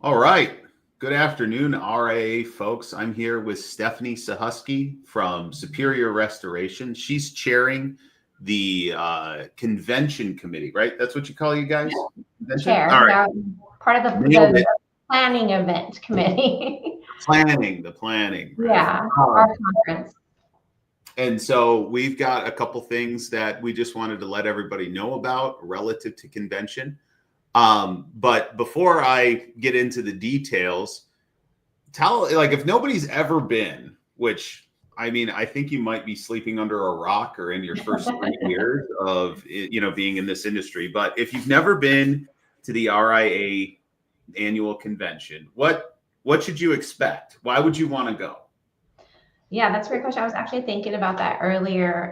All right. Good afternoon, RIA folks. I'm here with Stephanie Sahusky from Superior Restoration. She's chairing the convention committee, right? That's what you call you guys? Convention? Chair. All right. Yeah, part of Nailed the it. planning event committee. The planning, right? Yeah, our conference. And so we've got a couple things that we just wanted to let everybody know about relative to convention. But before I get into the details, like if nobody's ever been, which I mean, I think you might be sleeping under a rock or in your first 3 years of being in this industry. But if you've never been to the RIA annual convention, what should you expect? Why would you want to go? Yeah, that's a great question. I was actually thinking about that earlier.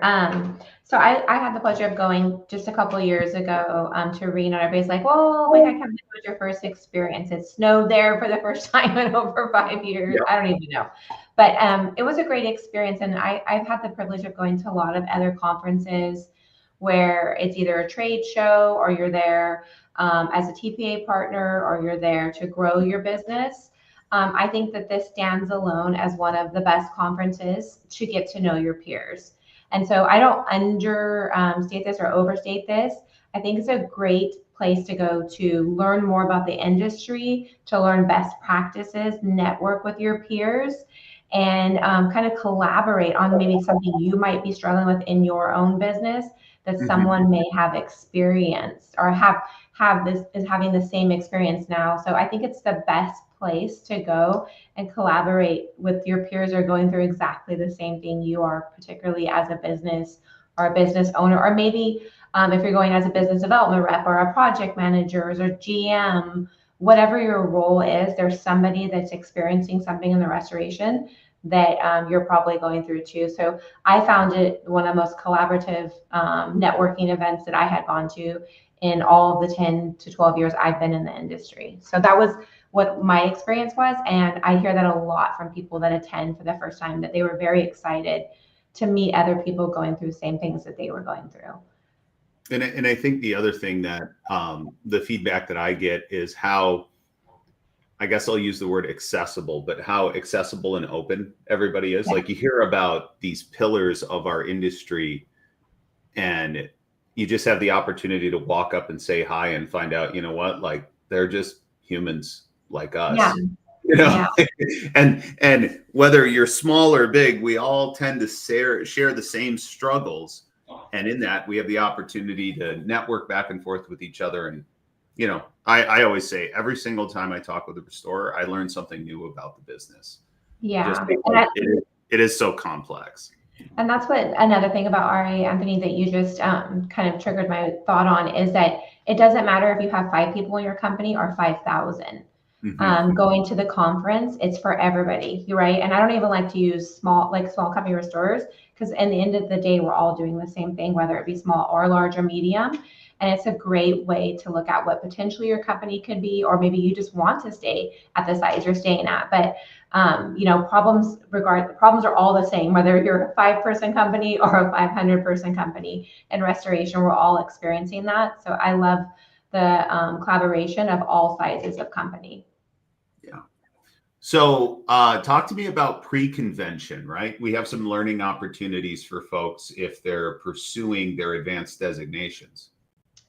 So I had the pleasure of going just a couple of years ago to Reno. Everybody's like, "Well, like I can't believe it was your first experience. It snowed there for the first time in over 5 years." Yeah. I don't even know, but it was a great experience, and I've had the privilege of going to a lot of other conferences where it's either a trade show or you're there as a TPA partner or you're there to grow your business. I think that this stands alone as one of the best conferences to get to know your peers. And so I don't understate this or overstate this. I think it's a great place to go to learn more about the industry, to learn best practices, network with your peers, and kind of collaborate on maybe something you might be struggling with in your own business that someone may have experienced or have this is having the same experience now. So I think it's the best place to go and collaborate with your peers who are going through exactly the same thing you are, particularly as a business or a business owner, or maybe if you're going as a business development rep or a project manager or GM, whatever your role is, there's somebody that's experiencing something in the restoration that you're probably going through too. So I found it one of the most collaborative networking events that I had gone to in all of the 10 to 12 years I've been in the industry. So that was what my experience was. And I hear that a lot from people that attend for the first time, that they were very excited to meet other people going through the same things that they were going through. And I think the other thing that the feedback that I get is how, I guess I'll use the word accessible, but how accessible and open everybody is. Like you hear about these pillars of our industry and you just have the opportunity to walk up and say hi and find out, you know what, like they're just humans like us. Yeah. You know, and whether you're small or big, we all tend to share the same struggles. And in that, we have the opportunity to network back and forth with each other. And, you know, I always say every single time I talk with a restorer, I learn something new about the business. Yeah. Just because it is so complex. And that's what another thing about RIA, Anthony, that you just kind of triggered my thought on is that it doesn't matter if you have 5 people in your company or 5,000. Going to the conference, it's for everybody, right? And I don't even like to use small company restorers, because in the end of the day, we're all doing the same thing, whether it be small or large or medium. And it's a great way to look at what potentially your company could be, or maybe you just want to stay at the size you're staying at. But problems are all the same, whether you're a 5-person company or a 500-person company. In restoration, we're all experiencing that. So I love the collaboration of all sizes of company. Yeah. So talk to me about pre-convention, right? We have some learning opportunities for folks if they're pursuing their advanced designations.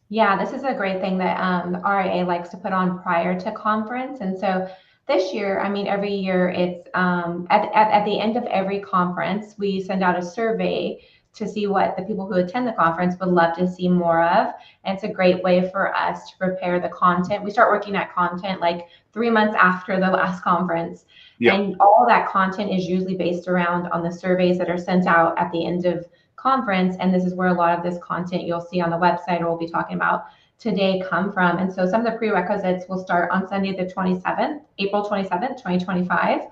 Yeah, this is a great thing that RIA likes to put on prior to conference. And so this year, I mean, every year it's at the end of every conference, we send out a survey to see what the people who attend the conference would love to see more of. And it's a great way for us to prepare the content. We start working at content like 3 months after the last conference. And all that content is usually based around on the surveys that are sent out at the end of conference. And this is where a lot of this content you'll see on the website or we'll be talking about today come from. And so some of the prerequisites will start on Sunday the 27th, April 27th, 2025.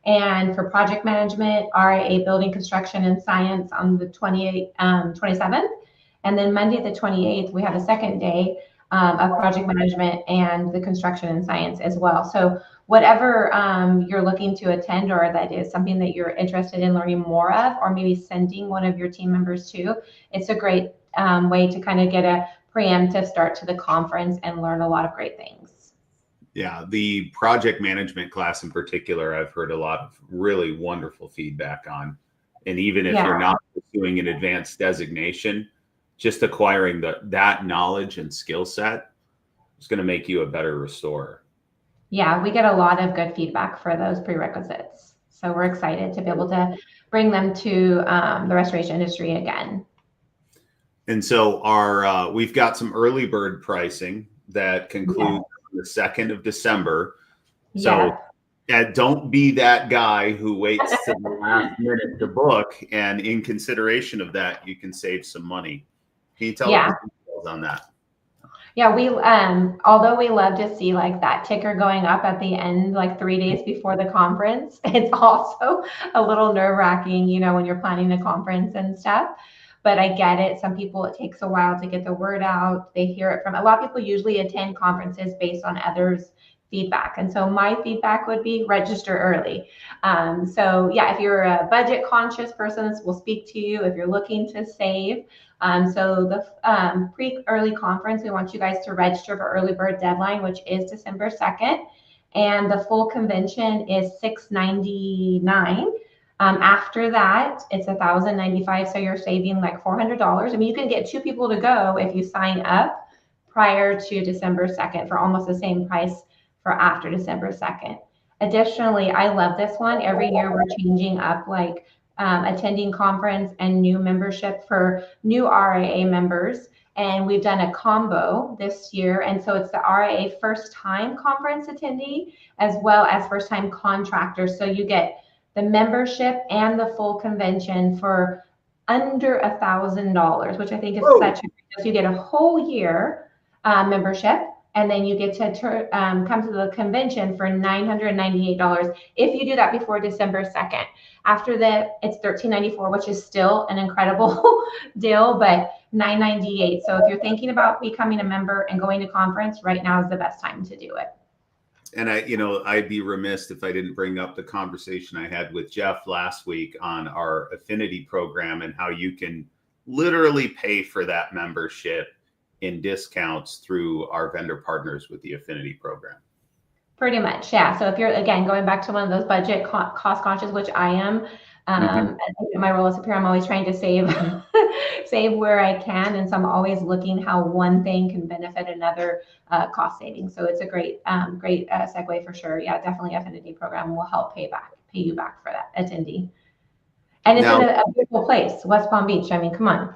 And for project management, RIA building construction and science on the 27th. And then Monday the 28th, we have a second day of project management and the construction and science as well. So whatever you're looking to attend, or that is something that you're interested in learning more of, or maybe sending one of your team members to, it's a great way to kind of get a preemptive start to the conference and learn a lot of great things. Yeah, the project management class in particular, I've heard a lot of really wonderful feedback on. And even if you're Yeah. not pursuing an advanced designation, just acquiring that knowledge and skill set is going to make you a better restorer. Yeah, we get a lot of good feedback for those prerequisites. So we're excited to be able to bring them to the restoration industry again. And so we've got some early bird pricing that concludes the 2nd of December. So don't be that guy who waits to the last minute to book. And in consideration of that, you can save some money. Can you tell us the details on that? Yeah, we although we love to see like that ticker going up at the end, like 3 days before the conference, it's also a little nerve-wracking, you know, when you're planning a conference and stuff. But I get it. Some people, it takes a while to get the word out. They hear it from a lot of people usually attend conferences based on others' feedback. And so my feedback would be register early. So yeah, if you're a budget conscious person, this will speak to you. If you're looking to save, so the pre-early conference, we want you guys to register for early bird deadline, which is December 2nd. And the full convention is $699. After that, it's $1,095. So you're saving like $400. I mean, you can get 2 people to go if you sign up prior to December 2nd for almost the same price for after December 2nd. Additionally, I love this one. Every year we're changing up like attending conference and new membership for new RIA members. And we've done a combo this year. And so it's the RIA first time conference attendee as well as first time contractors. So you get the membership and the full convention for under $1,000, which I think is such a, you get a whole year membership. And then you get to come to the convention for $998 if you do that before December 2nd. After that, it's $1,394, which is still an incredible deal, but $998. So if you're thinking about becoming a member and going to conference, right now is the best time to do it. And I'd be remiss if I didn't bring up the conversation I had with Jeff last week on our affinity program and how you can literally pay for that membership in discounts through our vendor partners with the affinity program. Pretty much, yeah. So if you're, again, going back to one of those budget cost conscious, which I am, my role as a peer, I'm always trying to save save where I can. And so I'm always looking how one thing can benefit another cost saving. So it's a great segue for sure. Yeah, definitely affinity program will help pay you back for that attendee. And it's in a beautiful place, West Palm Beach. I mean, come on.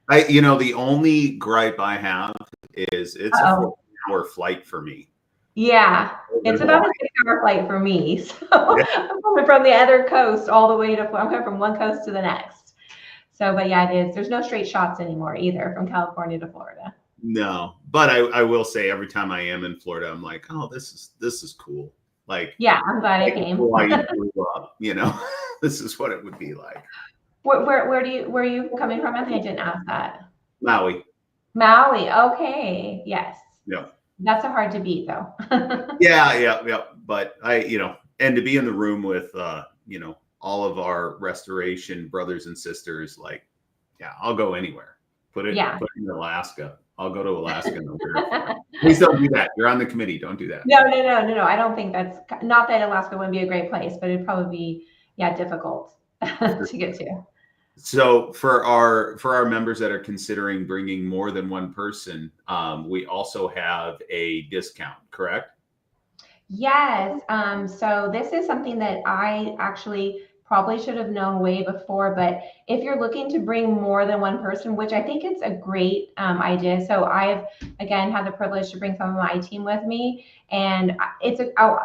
The only gripe I have is it's a 4-hour flight for me. Yeah, it's about a 6-hour flight for me. So I'm coming from the other coast all the way to, I'm coming from one coast to the next. So, but yeah, it is. There's no straight shots anymore either from California to Florida. No, but I will say every time I am in Florida, I'm like, oh, this is cool. Like, yeah, I'm glad I came. Why you grew up, this is what it would be like. Where are you coming from? I think I didn't ask that. Maui. Okay. Yes. Yeah. That's a hard to beat though. Yeah. But and to be in the room with, all of our restoration brothers and sisters, like, yeah, I'll go anywhere. Put it in Alaska. I'll go to Alaska. Please don't do that. You're on the committee. Don't do that. No. I don't think that's, not that Alaska wouldn't be a great place, but it'd probably be, difficult to get to. So for our members that are considering bringing more than one person, we also have a discount, correct? Yes. So this is something that I actually probably should have known way before, but if you're looking to bring more than one person, which I think it's a great idea. So I've, again, had the privilege to bring some of my team with me, and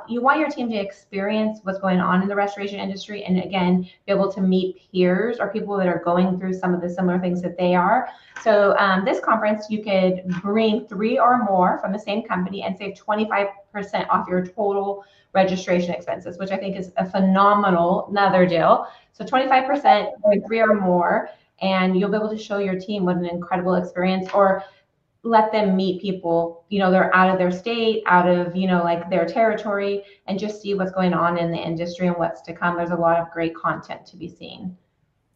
you want your team to experience what's going on in the restoration industry, and again, be able to meet peers or people that are going through some of the similar things that they are. So this conference, you could bring 3 or more from the same company and save 25% off your total registration expenses, which I think is a phenomenal another deal. So 25% with 3 or more, and you'll be able to show your team what an incredible experience, or let them meet people, they're out of their state, out of, like their territory, and just see what's going on in the industry and what's to come. There's a lot of great content to be seen.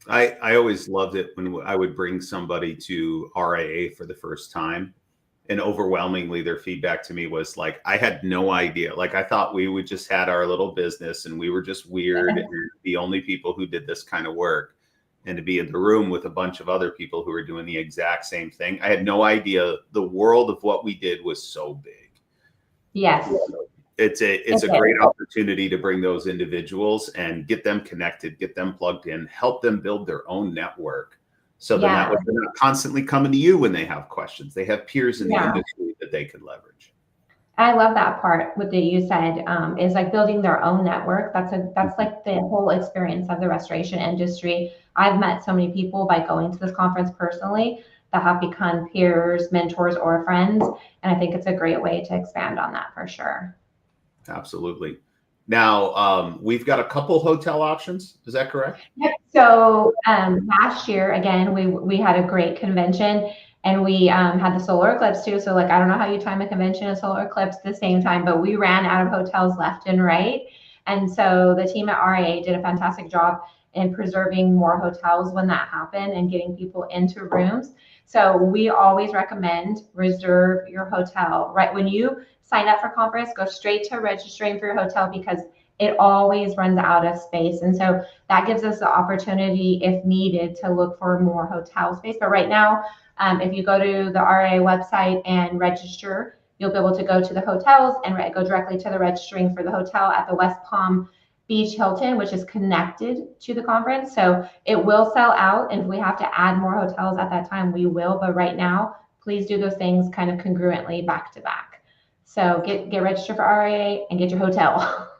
I always loved it when I would bring somebody to RIA for the first time, And overwhelmingly, their feedback to me was like, I had no idea. Like, I thought we would just had our little business and we were just weird and the only people who did this kind of work. And to be in the room with a bunch of other people who were doing the exact same thing, I had no idea the world of what we did was so big. Yes. It's a great opportunity to bring those individuals and get them connected, get them plugged in, help them build their own network. So then that way they're not constantly coming to you when they have questions. They have peers in the industry that they could leverage. I love that part. What that you said is like building their own network. That's like the whole experience of the restoration industry. I've met so many people by going to this conference personally that have become peers, mentors, or friends, and I think it's a great way to expand on that for sure. Absolutely. Now, we've got a couple hotel options. Is that correct? Yep. So last year, again, we had a great convention, and we had the solar eclipse too. So like, I don't know how you time a convention and solar eclipse at the same time, but we ran out of hotels left and right. And so the team at RIA did a fantastic job in preserving more hotels when that happened and getting people into rooms. So we always recommend reserve your hotel. Right when you sign up for conference, go straight to registering for your hotel because it always runs out of space. And so that gives us the opportunity, if needed, to look for more hotel space. But right now, if you go to the RIA website and register, you'll be able to go to the hotels and go directly to the registering for the hotel at the West Palm Beach Hilton, which is connected to the conference. So it will sell out. And if we have to add more hotels at that time, we will. But right now, please do those things kind of congruently back to back. So get registered for RIA and get your hotel.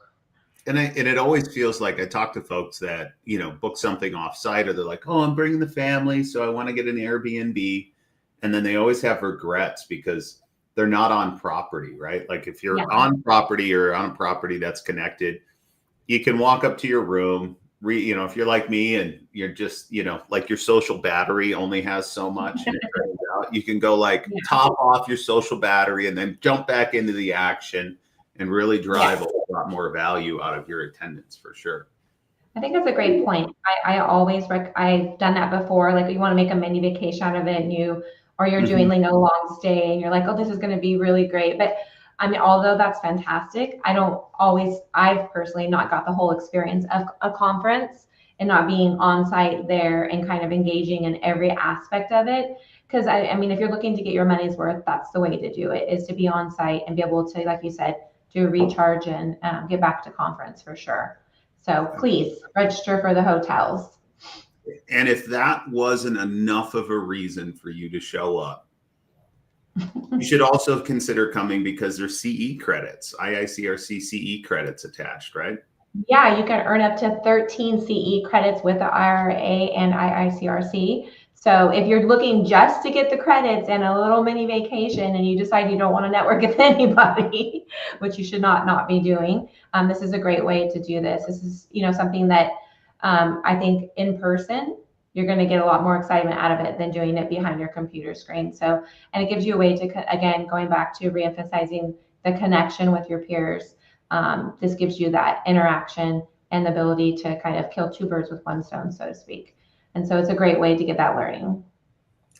And it always feels like I talk to folks that, you know, book something off site, or they're like, oh, I'm bringing the family, so I want to get an Airbnb. And then they always have regrets because they're not on property, right? Like if you're on property or on a property that's connected, you can walk up to your room, you know, if you're like me and you're just, you know, like your social battery only has so much and it turns out, you can go like top off your social battery and then jump back into the action and really drive a lot more value out of your attendance for sure. I think that's a great point. I always I've done that before. Like you want to make a mini vacation out of it, and you're doing like a long stay, and you're like, oh, this is going to be really great. But I mean, although that's fantastic, I've personally not got the whole experience of a conference and not being on site there and kind of engaging in every aspect of it. Because I mean, if you're looking to get your money's worth, that's the way to do it, is to be on site and be able to, like you said, do a recharge and get back to conference for sure. So please register for the hotels. And if that wasn't enough of a reason for you to show up, you should also consider coming because there's CE credits, IICRC CE credits attached, right? Yeah, you can earn up to 13 CE credits with the RIA and IICRC. So if you're looking just to get the credits and a little mini vacation and you decide you don't want to network with anybody, which you should not be doing, this is a great way to do this. This is, you know, something that I think in person, you're going to get a lot more excitement out of it than doing it behind your computer screen. So, and it gives you a way to, again, going back to reemphasizing the connection with your peers. This gives you that interaction and the ability to kind of kill two birds with one stone, so to speak. And so it's a great way to get that learning.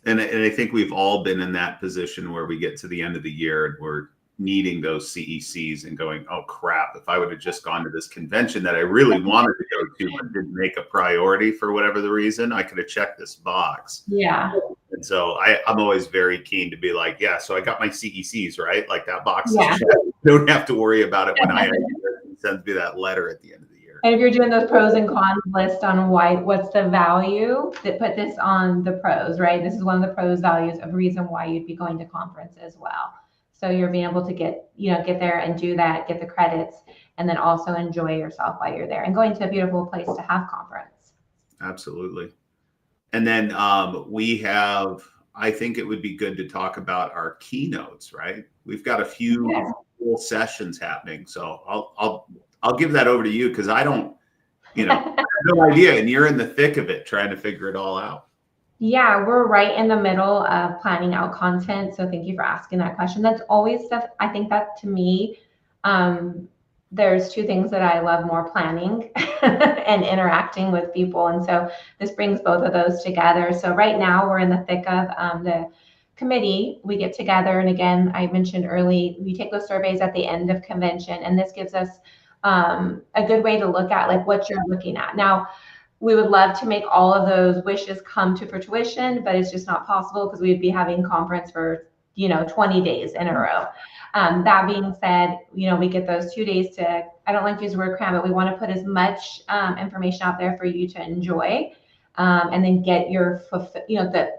And I think we've all been in that position where we get to the end of the year and we're needing those CECs and going, oh crap, if I would have just gone to this convention that I really wanted to go to and didn't make a priority for whatever the reason, I could have checked this box. Yeah. And so I'm always very keen to be like, yeah, so I got my CECs, right? Like that box is checked. Don't have to worry about it when I sends me that letter at the end of the year. And if you're doing those pros and cons list on what's the value, that put this on the pros, right? This is one of the pros values of reason why you'd be going to conference as well. So you're being able to get there and do that, get the credits, and then also enjoy yourself while you're there and going to a beautiful place to have conference. Absolutely. And then we have, I think it would be good to talk about our keynotes, right? We've got a few cool sessions happening. So I'll give that over to you because I don't, I have no idea. And you're in the thick of it, trying to figure it all out. Yeah, we're right in the middle of planning out content. So thank you for asking that question. That's always stuff. I think that to me, there's two things that I love more: planning and interacting with people. And so this brings both of those together. So right now we're in the thick of the committee, we get together, and again, I mentioned early, we take those surveys at the end of convention, and this gives us a good way to look at like what you're looking at. Now, we would love to make all of those wishes come to fruition, but it's just not possible because we'd be having conference for 20 days in a row. That being said, we get those 2 days to, I don't like to use the word cram, but we want to put as much information out there for you to enjoy. And then get your,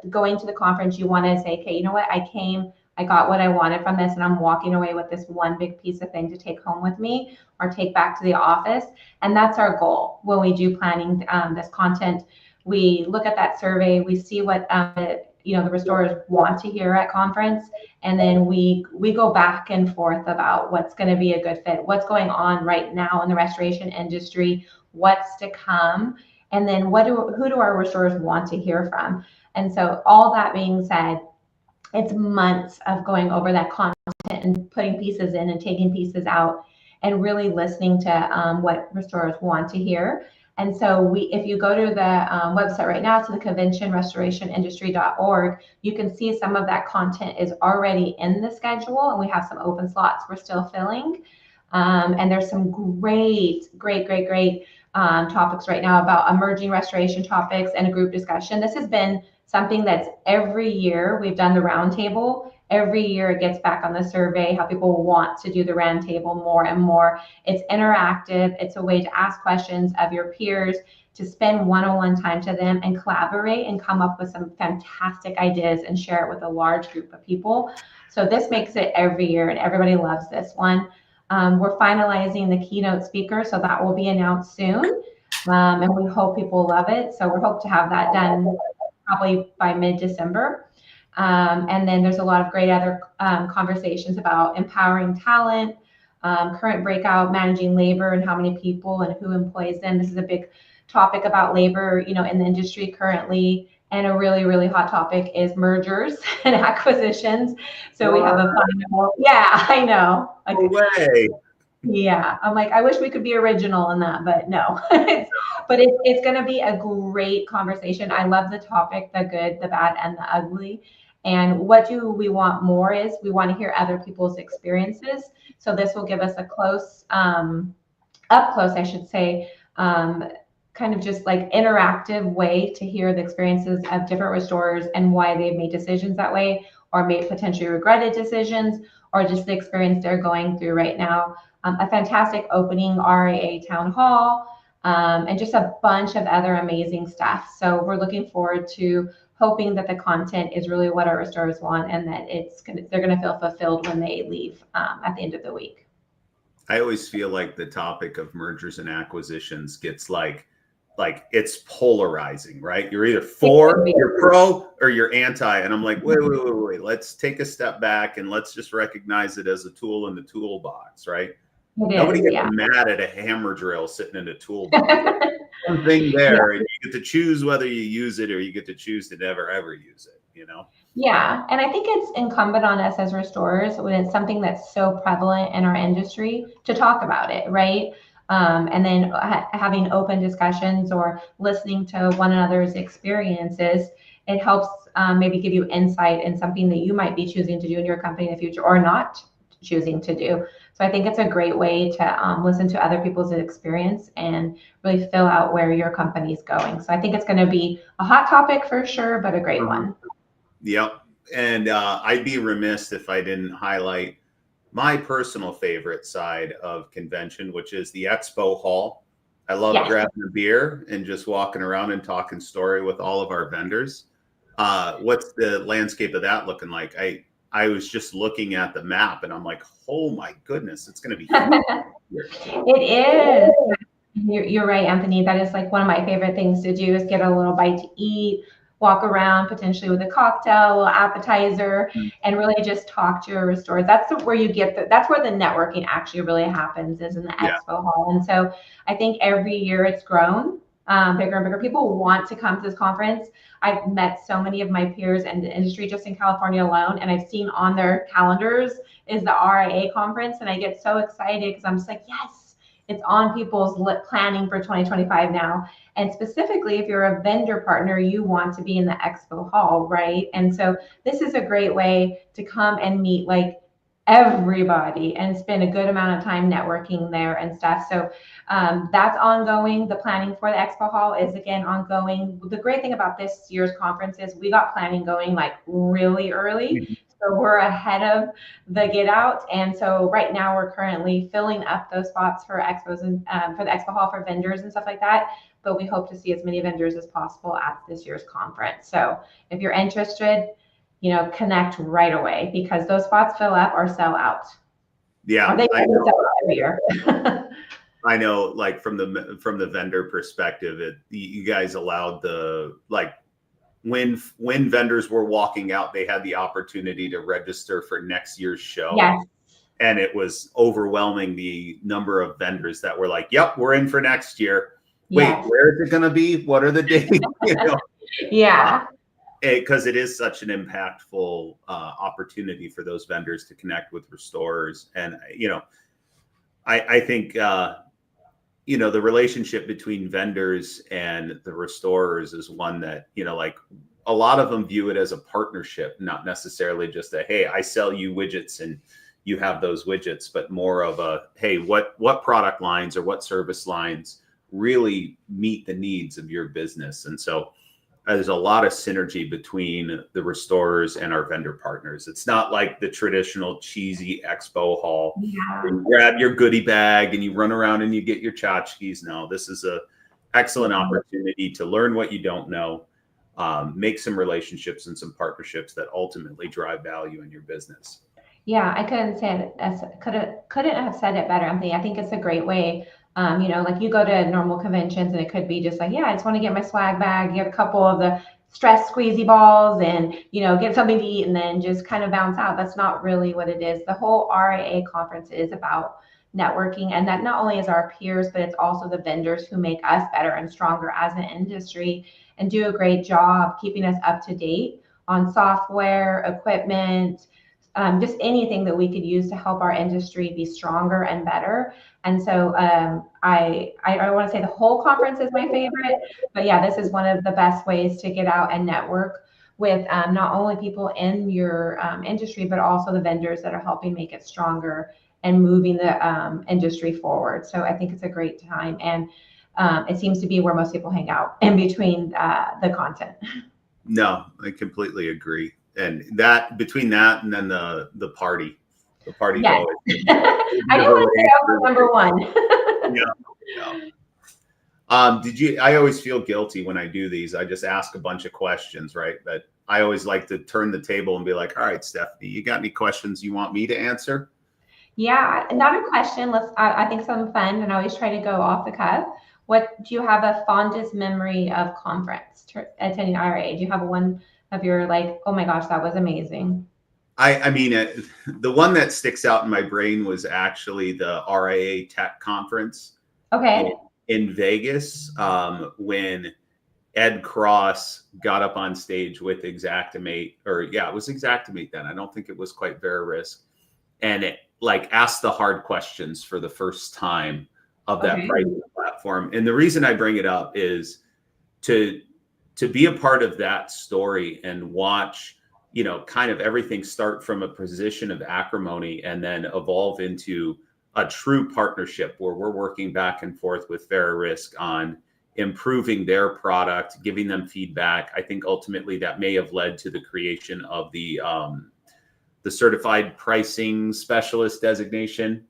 going to the conference, you want to say, okay, you know what, I came, I got what I wanted from this, and I'm walking away with this one big piece of thing to take home with me or take back to the office. And that's our goal when we do planning this content. We look at that survey, we see what the restorers want to hear at conference, and then we go back and forth about what's going to be a good fit, what's going on right now in the restoration industry, what's to come, and then who do our restorers want to hear from. And so all that being said, it's months of going over that content and putting pieces in and taking pieces out and really listening to what restorers want to hear. And so if you go to the website right now, to the conventionrestorationindustry.org, you can see some of that content is already in the schedule, and we have some open slots we're still filling. And there's some great topics right now about emerging restoration topics and a group discussion. This has been something that's every year we've done the roundtable. Every year it gets back on the survey how people want to do the roundtable more and more. It's interactive. It's a way to ask questions of your peers, to spend one-on-one time to them and collaborate and come up with some fantastic ideas and share it with a large group of people. So this makes it every year, and everybody loves this one. We're finalizing the keynote speaker, so that will be announced soon. And we hope people love it. So we hope to have that done probably by mid-December. And then there's a lot of great other conversations about empowering talent, current breakout, managing labor and how many people and who employs them. This is a big topic about labor, in the industry currently. And a really, really hot topic is mergers and acquisitions. So we have a final, yeah, I know. No way. Yeah, I'm like, I wish we could be original in that, but no. But it's going to be a great conversation. I love the topic, the good, the bad, and the ugly. And what do we want more is we want to hear other people's experiences. So this will give us a up close, I should say, kind of just like interactive way to hear the experiences of different restorers and why they've made decisions that way, or made potentially regretted decisions, or just the experience they're going through right now. A fantastic opening RIA town hall, and just a bunch of other amazing stuff. So we're looking forward to hoping that the content is really what our restorers want, and that they're going to feel fulfilled when they leave at the end of the week. I always feel like the topic of mergers and acquisitions gets like it's polarizing, right? You're either for, you're pro, or you're anti. And I'm like, wait. Let's take a step back and let's just recognize it as a tool in the toolbox, right? Nobody gets mad at a hammer drill sitting in a toolbox. One thing there, and you get to choose whether you use it, or you get to choose to never ever use it, Yeah, and I think it's incumbent on us as restorers, when it's something that's so prevalent in our industry, to talk about it, right? And then having open discussions or listening to one another's experiences, it helps maybe give you insight in something that you might be choosing to do in your company in the future, or not choosing to do. So I think it's a great way to listen to other people's experience and really fill out where your company's going. So I think it's going to be a hot topic for sure, but a great one. Yep. And I'd be remiss if I didn't highlight my personal favorite side of convention, which is the Expo hall. I love grabbing a beer and just walking around and talking story with all of our vendors. What's the landscape of that looking like? I was just looking at the map and I'm like, oh my goodness, it's going to be huge. It is. You're right, Anthony. That is like one of my favorite things to do, is get a little bite to eat, walk around potentially with a cocktail, a little appetizer, and really just talk to your restorers. That's where you get that's where the networking actually really happens, is in the Expo hall. And so I think every year it's grown bigger and bigger. People want to come to this conference. I've met so many of my peers in the industry just in California alone, and I've seen on their calendars is the RIA conference, and I get so excited because I'm just like, yes, it's on people's planning for 2025 now. And specifically, if you're a vendor partner, you want to be in the expo hall, right? And so this is a great way to come and meet like everybody and spend a good amount of time networking there and stuff. So that's ongoing. The planning for the expo hall is again ongoing. The great thing about this year's conference is we got planning going like really early. So we're ahead of the get out. And so right now we're currently filling up those spots for expos and for the expo hall for vendors and stuff like that. But we hope to see as many vendors as possible at this year's conference. So if you're interested, connect right away because those spots fill up or sell out. Yeah, or they I know. sell out every year. I know, like from the vendor perspective, you guys allowed when vendors were walking out, they had the opportunity to register for next year's show. Yes. And it was overwhelming the number of vendors that were like, "Yep, we're in for next year." Yes. Wait, where is it going to be? What are the dates? Yeah. Because it is such an impactful opportunity for those vendors to connect with restorers. And, I think, the relationship between vendors and the restorers is one that, like a lot of them view it as a partnership, not necessarily just a, hey, I sell you widgets and you have those widgets, but more of a, hey, what product lines or what service lines really meet the needs of your business. And so there's a lot of synergy between the restorers and our vendor partners. It's not like the traditional cheesy expo hall. Yeah. You grab your goodie bag and you run around and you get your tchotchkes. No, this is an excellent opportunity to learn what you don't know, make some relationships and some partnerships that ultimately drive value in your business. Yeah, I couldn't say it couldn't have said it better, Anthony. I think it's a great way. Like you go to normal conventions and it could be just like, yeah, I just want to get my swag bag, get a couple of the stress squeezy balls and, get something to eat and then just kind of bounce out. That's not really what it is. The whole RIA conference is about networking, and that not only is our peers, but it's also the vendors who make us better and stronger as an industry and do a great job keeping us up to date on software, equipment, just anything that we could use to help our industry be stronger and better. And so I want to say the whole conference is my favorite, but yeah, this is one of the best ways to get out and network with not only people in your industry, but also the vendors that are helping make it stronger and moving the industry forward. So I think it's a great time. And it seems to be where most people hang out in between the content. No, I completely agree. And that between that and then the party. The party. Yes. I do want to say I was number one. Yeah. I always feel guilty when I do these. I just ask a bunch of questions, right? But I always like to turn the table and be like, all right, Stephanie, you got any questions you want me to answer? Yeah, not a question. I think some fun, and I always try to go off the cuff. What do you have a fondest memory of conference attending RIA? Do you have one of your like, oh my gosh, that was amazing? I mean, the one that sticks out in my brain was actually the RIA Tech Conference. Okay. In Vegas, when Ed Cross got up on stage with Xactimate, it was Xactimate then. I don't think it was quite Verisk. And it like asked the hard questions for the first time of that pricing platform. And the reason I bring it up is to be a part of that story and watch, kind of everything start from a position of acrimony and then evolve into a true partnership where we're working back and forth with Verisk on improving their product, giving them feedback. I think ultimately that may have led to the creation of the certified pricing specialist designation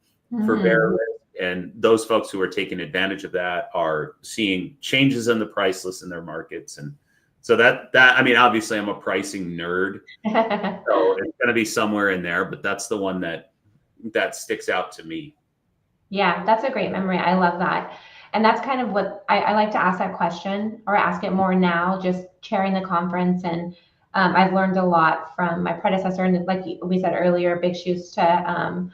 for Verisk. And those folks who are taking advantage of that are seeing changes in the price list in their markets. And so that I mean, obviously I'm a pricing nerd, so it's going to be somewhere in there, but that's the one that sticks out to me. Yeah, that's a great memory. I love that. And that's kind of what I like to ask that question, or ask it more now, just chairing the conference. And I've learned a lot from my predecessor, and like we said earlier, big shoes to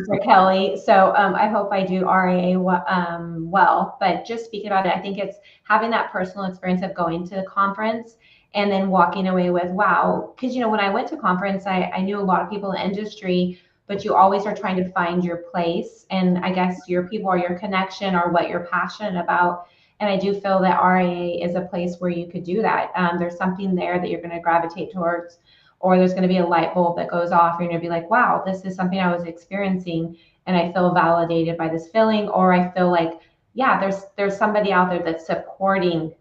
for Kelly. So I hope I do RIA well. But just speaking about it, I think it's having that personal experience of going to the conference and then walking away with, wow. Because, when I went to conference, I knew a lot of people in the industry, but you always are trying to find your place. And I guess your people or your connection or what you're passionate about. And I do feel that RIA is a place where you could do that. There's something there that you're going to gravitate towards, or there's going to be a light bulb that goes off. You're going to be like, wow, this is something I was experiencing and I feel validated by this feeling, or I feel like, yeah, there's somebody out there that's supporting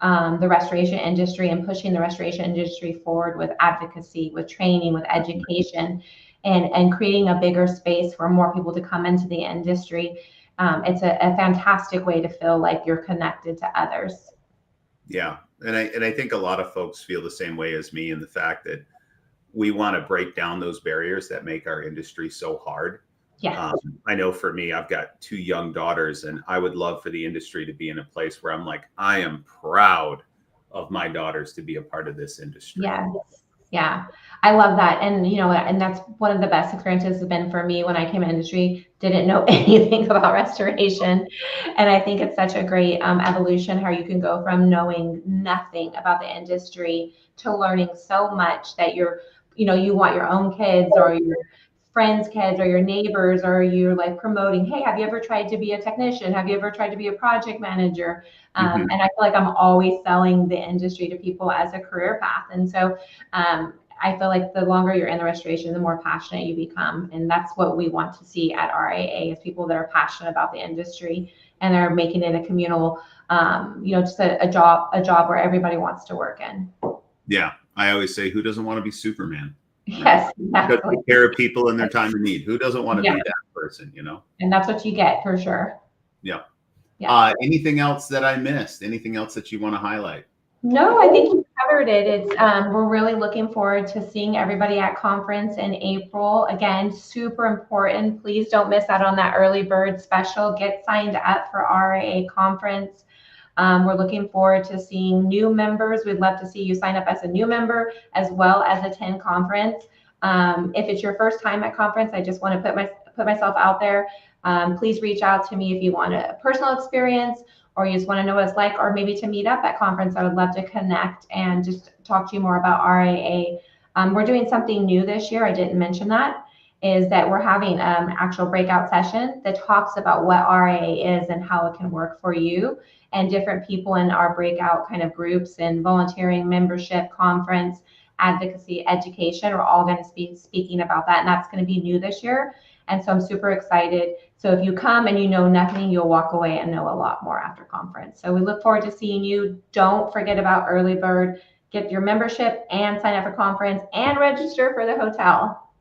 the restoration industry and pushing the restoration industry forward with advocacy, with training, with education, and creating a bigger space for more people to come into the industry. It's a fantastic way to feel like you're connected to others. Yeah. And I think a lot of folks feel the same way as me in the fact that we want to break down those barriers that make our industry so hard. Yeah. I know for me, I've got 2 young daughters, and I would love for the industry to be in a place where I'm like, I am proud of my daughters to be a part of this industry. Yes. Yeah. I love that. And, and that's one of the best experiences has been for me when I came in industry, didn't know anything about restoration. And I think it's such a great evolution how you can go from knowing nothing about the industry to learning so much that you want your own kids or your friends' kids or your neighbors, or you're like promoting, hey, have you ever tried to be a technician? Have you ever tried to be a project manager? And I feel like I'm always selling the industry to people as a career path. And so I feel like the longer you're in the restoration, the more passionate you become. And that's what we want to see at RIA, is people that are passionate about the industry and they're making it a communal, just a job where everybody wants to work in. Yeah. I always say, who doesn't want to be Superman? Yes, exactly. Take care of people in their time of need. Who doesn't want to be that person, And that's what you get for sure. Yeah. Yeah. Anything else that I missed? Anything else that you want to highlight? No, I think you covered it. It's we're really looking forward to seeing everybody at conference in April. Again, super important. Please don't miss out on that early bird special. Get signed up for RIA conference. We're looking forward to seeing new members. We'd love to see you sign up as a new member as well as attend conference. If it's your first time at conference, I just want to put myself out there. Please reach out to me if you want a personal experience, or you just want to know what it's like, or maybe to meet up at conference. I would love to connect and just talk to you more about RIA. We're doing something new this year. I didn't mention that, is that we're having an actual breakout session that talks about what RIA is and how it can work for you. And different people in our breakout kind of groups and volunteering, membership, conference, advocacy, education are all going to be speaking about that. And that's going to be new this year. And so I'm super excited. So if you come and you know nothing, you'll walk away and know a lot more after conference. So we look forward to seeing you. Don't forget about early bird. Get your membership and sign up for conference and register for the hotel.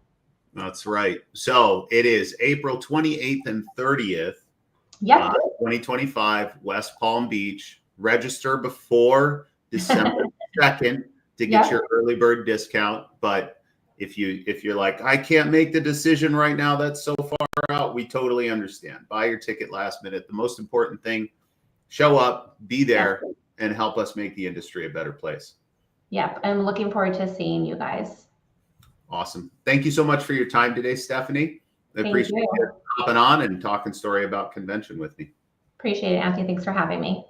That's right. So it is April 28th and 30th. Yep. 2025, West Palm Beach. Register before December 2nd to get your early bird discount. But if you're like, I can't make the decision right now, that's so far out, we totally understand. Buy your ticket last minute. The most important thing, show up, be there, and help us make the industry a better place. Yep. I'm looking forward to seeing you guys. Awesome. Thank you so much for your time today, Stephanie. I appreciate you hopping on and talking story about convention with me. Appreciate it, Anthony. Thanks for having me.